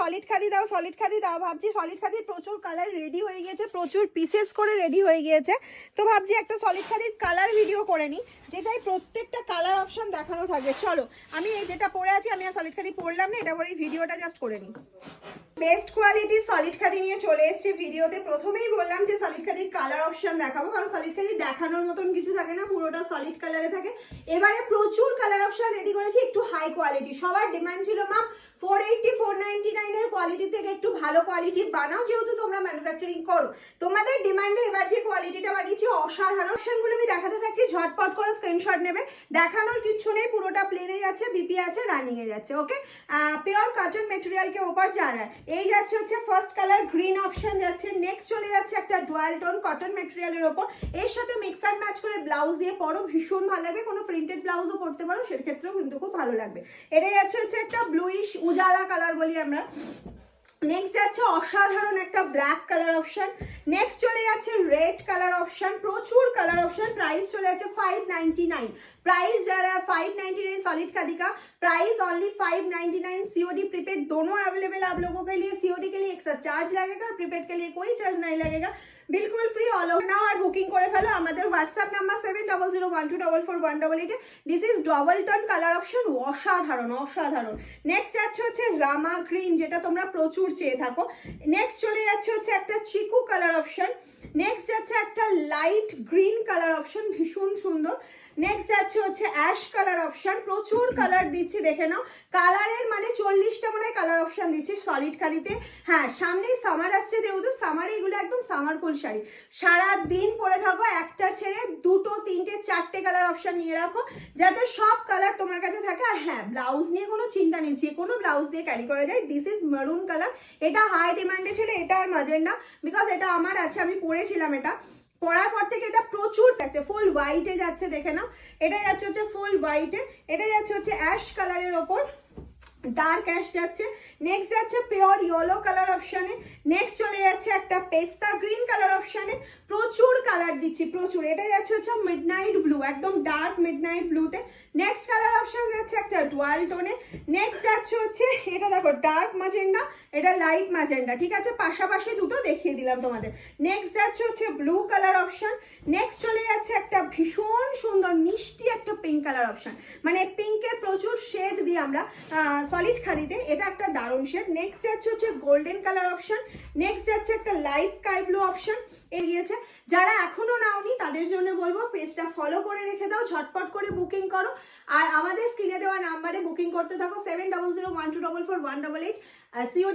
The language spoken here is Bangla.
সলিড খাদি দাও, সলিড খাদি দাও। ভাবছি সলিড খাদির প্রচুর কালার রেডি হয়ে গিয়েছে, প্রচুর পিসেস করে রেডি হয়ে গিয়েছে। তো ভাবছি একটা সলিড খাদির কালার ভিডিও করে নিই, যেটাই প্রত্যেকটা কালার অপশন দেখানো থাকবে। চলো আমি এই যেটা পরে আছি, আমি আর সলিড খাদি পরলাম না, এটা পরে এই ভিডিওটা জাস্ট করে নিই। বেস্ট কোয়ালিটির সলিড খাদি নিয়ে চলে এসেছি ভিডিওতে। প্রথমেই বললাম যে সলিড খাদির কালার অপশন দেখাবো, কারণ সলিড খাদি দেখানোর মতন কিছু থাকে না, পুরোটা সলিড কালারে থাকে। এবারে প্রচুর কালার অপশন রেডি করেছি, একটু হাই কোয়ালিটি। সবার ডিমান্ড ছিল ম্যাম 480 499 এর কোয়ালিটি থেকে একটু ভালো কোয়ালিটির বানাও, যেহেতু তোমরা ম্যানুফ্যাকচারিং করো। তোমাদের ডিমান্ডে এবার যে কোয়ালিটিটা বানিয়েছি অসাধারণ। অপশনগুলো আমি দেখাতে থাকছি, ঝটপট করে স্ক্রিনশট নেবে। দেখানোর কিছু নেই, পুরোটা প্লেনে যাচ্ছে, বিপি আছে, রানিং এ যাচ্ছে। ওকে, পিওর কটন মেটেরিয়াল के ऊपर जा रहा है। এই যাচ্ছে হচ্ছে ফার্স্ট কালার গ্রিন অপশন যাচ্ছে। নেক্সট চলে যাচ্ছে একটা ডুয়াল টোন কটন মেটেরিয়ালের উপর, এর সাথে মিক্স অ্যান্ড ম্যাচ করে ব্লাউজ দিয়ে পরো, ভীষণ ভালো লাগবে। কোনো প্রিন্টেড ব্লাউজও পরতে পারো, সেক্ষেত্রেও কিন্তু খুব ভালো লাগবে। এটা যাচ্ছে হচ্ছে একটা ব্লুইশ উজালা কালার বলি আমরা। নেক্সট যাচ্ছে অসাধারণ একটা ব্ল্যাক কালার অপশন। নেক্সট চলে যাচ্ছে রেড কালার অপশন, প্রচুর কালার অপশন। প্রাইস চলে যাচ্ছে 599। प्राइस जा रहा है 599 सॉलिड खादी का। Price only 599। सीओडी प्रीपेड दोनों अवेलेबल आप लोगों के लिए। सीओडी के लिए एक्स्ट्रा चार्ज लगेगा और प्रीपेड के लिए कोई चार्ज नहीं लगेगा, बिल्कुल फ्री। ऑल ओवर नाउ और बुकिंग করে ফেলো। আমাদের WhatsApp number 7001244188। This is double tone colour option, অসাধারণ অসাধারণ। নেক্সট যাচ্ছে হচ্ছে রামা গ্রিন, যেটা তোমরা প্রচুর চেয়ে থাকো। নেক্সট চলে যাচ্ছে হচ্ছে একটা চিকু কালার অপশন। নেক্সট যাচ্ছে একটা লাইট গ্রিন কালার অপশন, ভীষণ সুন্দর। নেক্সট যাচ্ছে হচ্ছে অ্যাশ কালার অপশন। প্রচুর কালার দিচ্ছি, দেখে নাও। কালারের মানে 40টা মনে হয় কালার অপশন দিচ্ছি সলিড খাদিতে। হ্যাঁ, সামনেই সামার আসছে, যেহেতু সামারে এগুলো একদম সামার কুল শাড়ি, সারা দিন পরে থাকো। একটা ছেড়ে দুটো তিনটে চারটে কালার অপশন নিয়ে রাখো, যাতে সব কালার তোমার কাছে থাকে। আর হ্যাঁ, ব্লাউজ নিয়ে কোনো চিন্তা নেই, যে কোনো ব্লাউজ দিয়ে ক্যারি করা যায়। দিস ইজ মেরুন কালার, এটা হাই ডিমান্ডে ছিল। এটা আর ম্যাজেন্ডা, বিকজ এটা আমার আছে, আমি পরেছিলাম এটা। পরার পর থেকে এটা প্রচুর যাচ্ছে, ফুল হোয়াইটে যাচ্ছে, দেখে নাও। এটা যাচ্ছে হচ্ছে ফুল হোয়াইটে, এটা যাচ্ছে হচ্ছে অ্যাশ কালারের ওপর, ডার্ক অ্যাশ যাচ্ছে। নেক্সট যাচ্ছে পিওর ইয়েলো কালার অপশনে। নেক্সট চলে যাচ্ছে একটা পেস্তা গ্রিন কালার অপশনে। প্রচুর কালার দিচ্ছি, প্রচুর। এটা যাচ্ছে হচ্ছে মিডনাইট ব্লু, একদম ডার্ক মিডনাইট ব্লুতে। নেক্সট কালার অপশন যাচ্ছে একটা ডুয়াল টোনে। নেক্সট যাচ্ছে হচ্ছে এটা দেখো ডার্ক ম্যাজেন্ডা, এটা লাইট ম্যাজেন্ডা, ঠিক আছে, পাশাপাশি দুটো দেখিয়ে দিলাম তোমাদের। নেক্সট যাচ্ছে হচ্ছে ব্লু কালার অপশন। নেক্সট চলে যাচ্ছে একটা ভীষণ সুন্দর মিষ্টি একটা পিঙ্ক কালার অপশন, মানে পিঙ্কের প্রচুর শেড দিয়ে আমরা সলিড খাদিতে, এটা একটা দারুণ শেড। নেক্সট যাচ্ছে হচ্ছে গোল্ডেন কালার অপশন। নেক্সট যাচ্ছে একটা লাইট স্কাই ব্লু অপশন এগিয়েছে। যারা এখনো নাওনি তাদের জন্য বলবো পেজটা ফলো করে রেখে দাও, ঝটপট করে বুকিং করো। আর আমাদের স্ক্রিনে দেওয়া নাম্বারে বুকিং করতে থাকো 7001244188। সিওডি